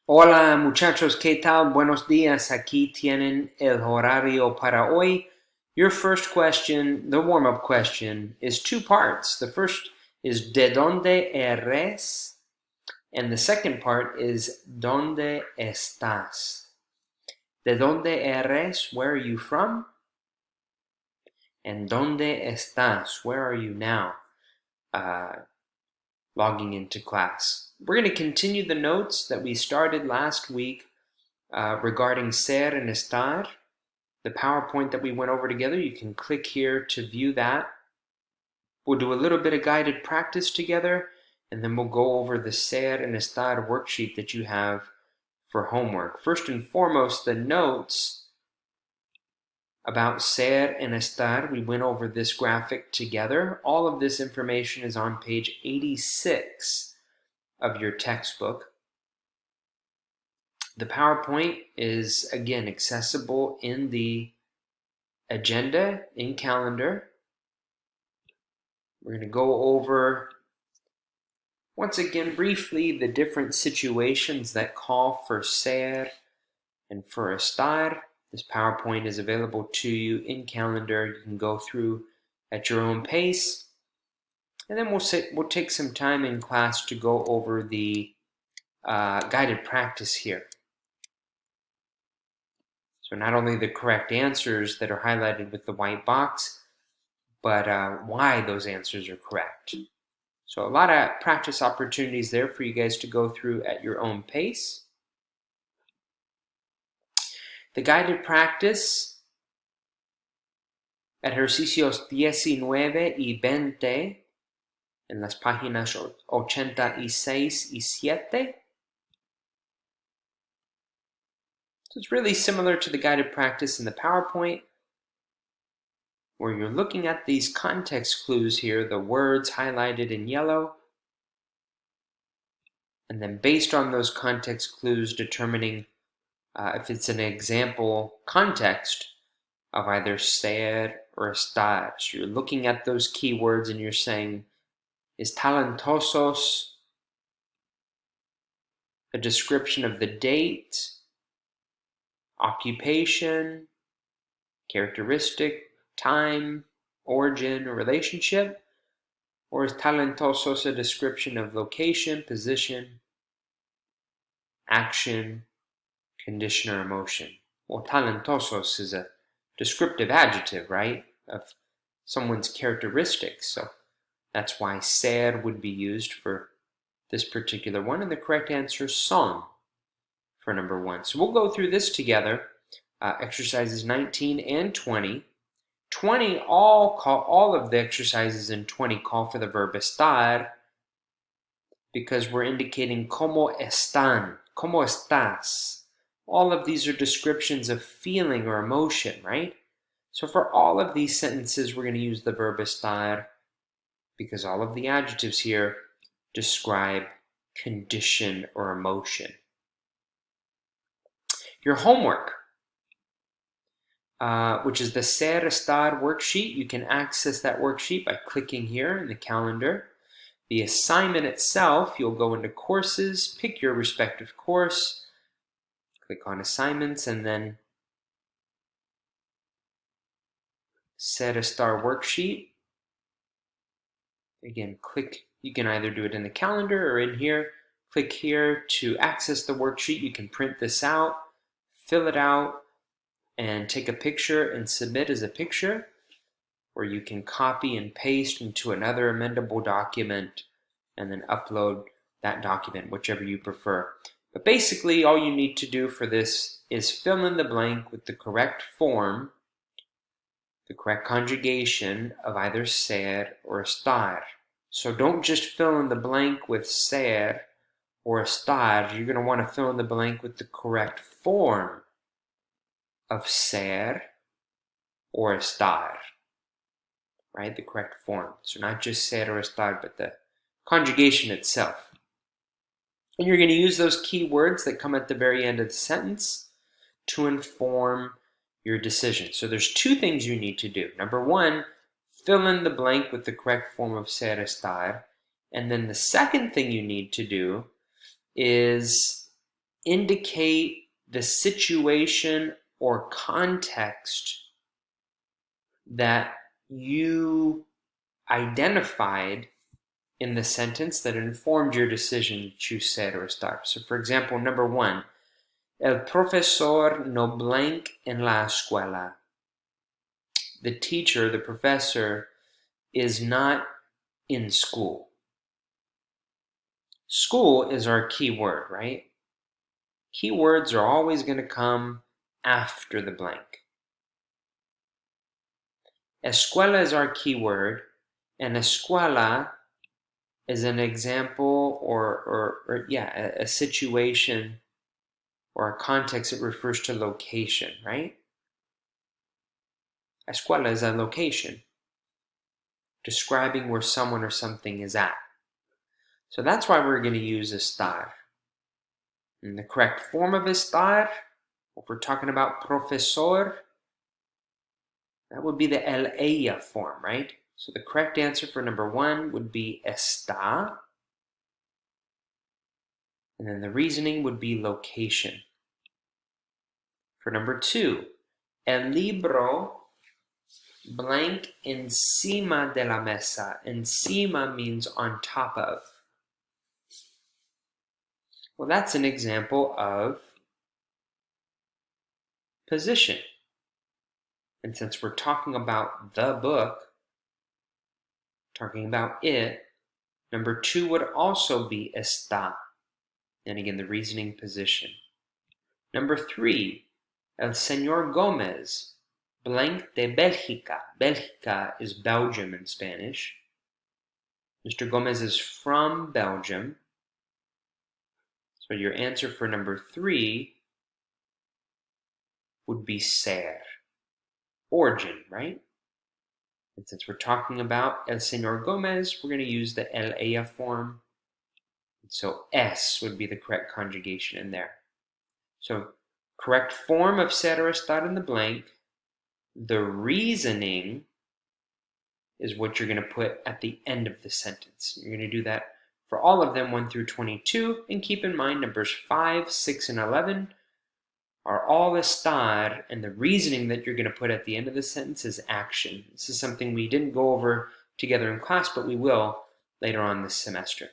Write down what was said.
Hola muchachos, ¿qué tal? Buenos días. Aquí tienen el horario para hoy. Your first question, the warm-up question, is two parts. The first is ¿de dónde eres? And the second part is ¿dónde estás? ¿De dónde eres? Where are you from? And ¿dónde estás? Where are you now? Logging into class. We're going to continue the notes that we started last week regarding ser and estar. The PowerPoint that we went over together, you can click here to view that. We'll do a little bit of guided practice together, and then we'll go over the ser and estar worksheet that you have for homework. First and foremost, the notes about ser and estar, we went over this graphic together. All of this information is on page 86 of your textbook. The PowerPoint is, again, accessible in the agenda in calendar. We're going to go over, once again, briefly, the different situations that call for ser and for estar. This PowerPoint is available to you in calendar. You can go through at your own pace. And then we'll take some time in class to go over the guided practice here. So not only the correct answers that are highlighted with the white box, but why those answers are correct. So a lot of practice opportunities there for you guys to go through at your own pace. The guided practice, ejercicios 19 y 20, en las páginas 86 y 7. So it's really similar to the guided practice in the PowerPoint, where you're looking at these context clues here, the words highlighted in yellow, and then based on those context clues, determining if it's an example context of either ser or estar. So you're looking at those keywords and you're saying, is talentosos a description of the date, occupation, characteristic, time, origin, or relationship? Or is talentosos a description of location, position, action, condition, or emotion? Well, talentosos is a descriptive adjective, right, of someone's characteristics. So that's why ser would be used for this particular one. And the correct answer is son for number 1. So we'll go through this together. Exercises 19 and 20. 20, all of the exercises in 20 call for the verb estar because we're indicating como están, como estás. All of these are descriptions of feeling or emotion, right? So for all of these sentences, we're going to use the verb estar because all of the adjectives here describe condition or emotion. Your homework, which is the ser estar worksheet, you can access that worksheet by clicking here in the calendar. The assignment itself, you'll go into courses, pick your respective course, click on assignments, and then ser estar worksheet. Again, click, you can either do it in the calendar or in here. Click here to access the worksheet. You can print this out, fill it out, and take a picture and submit as a picture, or you can copy and paste into another amendable document and then upload that document, whichever you prefer. But basically, all you need to do for this is fill in the blank with the correct form, the correct conjugation of either ser or estar. So don't just fill in the blank with ser or estar. You're going to want to fill in the blank with the correct form of ser or estar, right? The correct form. So not just ser or estar, but the conjugation itself. And you're going to use those key words that come at the very end of the sentence to inform your decision. So there's two things you need to do. Number 1, fill in the blank with the correct form of ser estar. And then the second thing you need to do is indicate the situation or context that you identified in the sentence that informed your decision to choose ser or estar. So for example, number 1, el profesor no blank en la escuela. The teacher, the professor, is not in school. School is our key word, right? Keywords are always going to come after the blank. Escuela is our keyword, and escuela is an example or a situation or a context that refers to location, right? Escuela is a location describing where someone or something is at. So that's why we're going to use estar. And the correct form of estar, if we're talking about profesor, that would be the el ella form, right? So the correct answer for number 1 would be está. And then the reasoning would be location. For number 2, el libro blank encima de la mesa. Encima means on top of. Well, that's an example of position. And since we're talking about the book, talking about it, number 2 would also be está. And again, the reasoning position. Number 3, el señor Gómez, blank de Bélgica. Bélgica is Belgium in Spanish. Mr. Gómez is from Belgium. So your answer for number 3 would be ser. Origin, right? And since we're talking about el señor Gómez, we're going to use the el ella form. So es would be the correct conjugation in there. So correct form of ser or estar in the blank. The reasoning is what you're going to put at the end of the sentence. You're going to do that for all of them, 1 through 22. And keep in mind, numbers 5, 6, and 11 are all estar, and the reasoning that you're going to put at the end of the sentence is action. This is something we didn't go over together in class, but we will later on this semester.